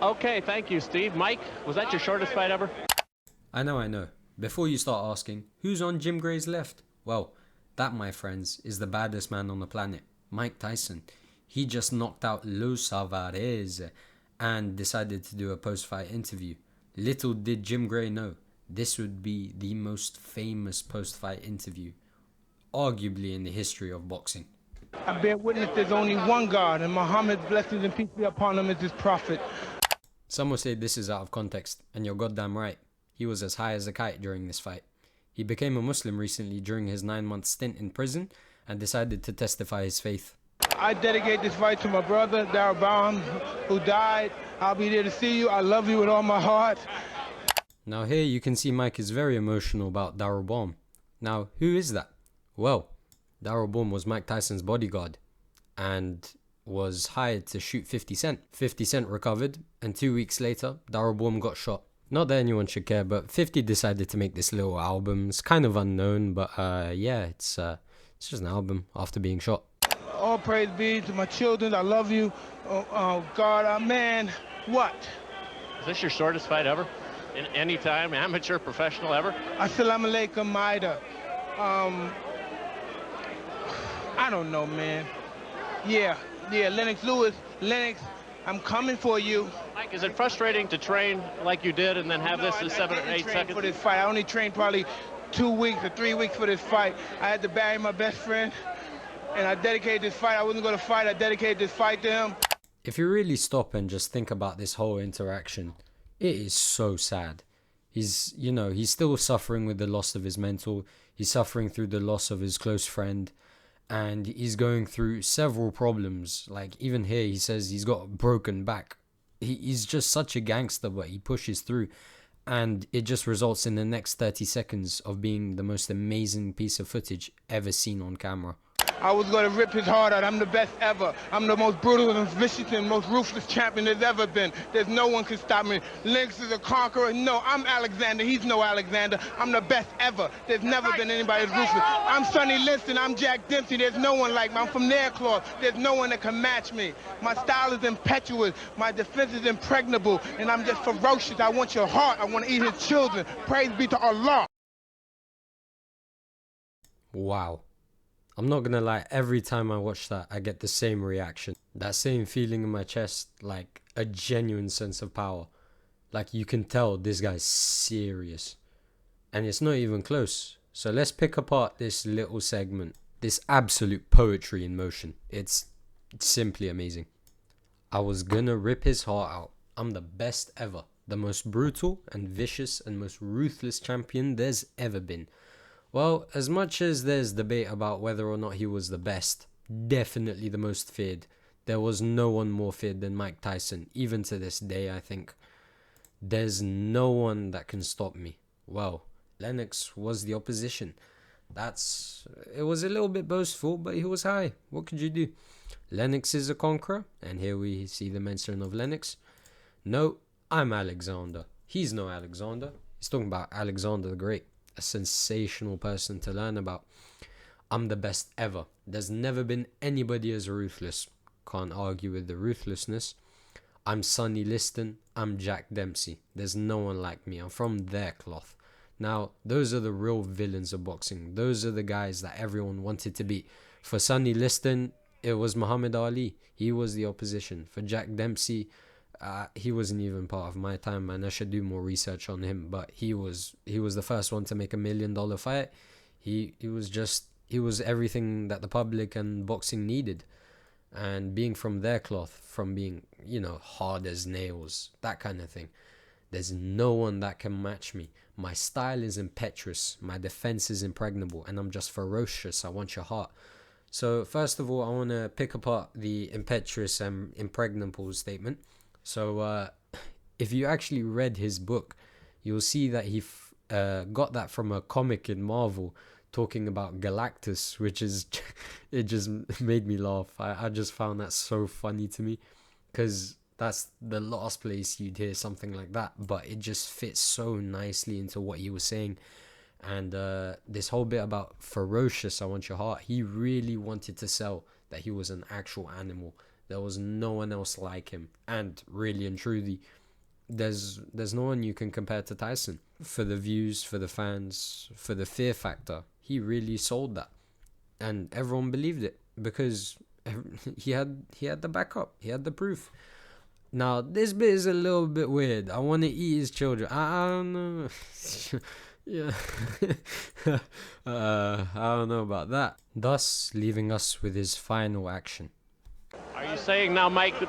Okay, thank you, Steve. Mike, was that your shortest fight ever? I know. Before you start asking, who's on Jim Gray's left? Well, that, my friends, is the baddest man on the planet, Mike Tyson. He just knocked out Los Alvarez and decided to do a post-fight interview. Little did Jim Gray know, this would be the most famous post-fight interview, arguably in the history of boxing. I bear witness there's only one God, and Muhammad's blessings and peace be upon him, is his prophet. Some will say this is out of context, and you're goddamn right. He was as high as a kite during this fight. He became a Muslim recently during his 9-month stint in prison and decided to testify his faith. I dedicate this fight to my brother, Darabam, who died. I'll be there to see you. I love you with all my heart. Now here you can see Mike is very emotional about Darabam. Now, who is that? Well, Darabam was Mike Tyson's bodyguard and was hired to shoot 50 Cent. 50 Cent recovered, and 2 weeks later, Darabam got shot. Not that anyone should care, but 50 decided to make this little album. It's kind of unknown, but yeah, it's just an album after being shot. All praise be to my children. I love you. Oh God, man, what? Is this your shortest fight ever? In any time, amateur, professional, ever? Assalamu alaikum, Maida. I don't know, man. Yeah, Lennox Lewis. Lennox, I'm coming for you. Mike, is it frustrating to train like you did and then have this in 7 or 8 seconds? For this fight, I only trained probably 2 weeks or 3 weeks for this fight. I had to bury my best friend, and I dedicated this fight. I wasn't going to fight. I dedicated this fight to him. If you really stop and just think about this whole interaction, it is so sad. He's still suffering with the loss of his mentor. He's suffering through the loss of his close friend. And he's going through several problems. Like, even here, he says he's got a broken back. He's just such a gangster, but he pushes through. And it just results in the next 30 seconds of being the most amazing piece of footage ever seen on camera. I was going to rip his heart out. I'm the best ever. I'm the most brutal and vicious and most ruthless champion there's ever been. There's no one can stop me. Lennox is a conqueror. No, I'm Alexander. He's no Alexander. I'm the best ever. There's never been anybody as ruthless. I'm Sonny Liston. I'm Jack Dempsey. There's no one like me. I'm from their cloth. There's no one that can match me. My style is impetuous. My defense is impregnable. And I'm just ferocious. I want your heart. I want to eat his children. Praise be to Allah. Wow. I'm not gonna lie, every time I watch that, I get the same reaction. That same feeling in my chest, like a genuine sense of power. Like, you can tell this guy's serious. And it's not even close. So let's pick apart this little segment. This absolute poetry in motion. It's simply amazing. I was gonna rip his heart out. I'm the best ever. The most brutal and vicious and most ruthless champion there's ever been. Well, as much as there's debate about whether or not he was the best, definitely the most feared, there was no one more feared than Mike Tyson, even to this day, I think. There's no one that can stop me. Well, Lennox was the opposition. It was a little bit boastful, but he was high. What could you do? Lennox is a conqueror, and here we see the mention of Lennox. No, I'm Alexander. He's no Alexander. He's talking about Alexander the Great. A sensational person to learn about. I'm the best ever. There's never been anybody as ruthless. Can't argue with the ruthlessness. I'm Sonny Liston. I'm Jack Dempsey. There's no one like me. I'm from their cloth. Now, those are the real villains of boxing. Those are the guys that everyone wanted to beat. For Sonny Liston, it was Muhammad Ali. He was the opposition. For Jack Dempsey, he wasn't even part of my time, man. I should do more research on him, but he was the first one to make $1 million fight. He was everything that the public and boxing needed. And being from their cloth, from being, hard as nails, that kind of thing. There's no one that can match me. My style is impetuous, my defense is impregnable, and I'm just ferocious. I want your heart. So first of all, I want to pick apart the impetuous and impregnable statement. So if you actually read his book, you'll see that he got that from a comic in Marvel talking about Galactus, which is, it just made me laugh. I just found that so funny to me, because that's the last place you'd hear something like that, but it just fits so nicely into what he was saying. And this whole bit about ferocious, I want your heart, he really wanted to sell that he was an actual animal, There was no one else like him. And really and truly, there's no one you can compare to Tyson. For the views, for the fans, for the fear factor, he really sold that. And everyone believed it because he had the backup. He had the proof. Now, this bit is a little bit weird. I want to eat his children. I don't know. Yeah. I don't know about that. Thus, leaving us with his final action. Are you saying now, Mike,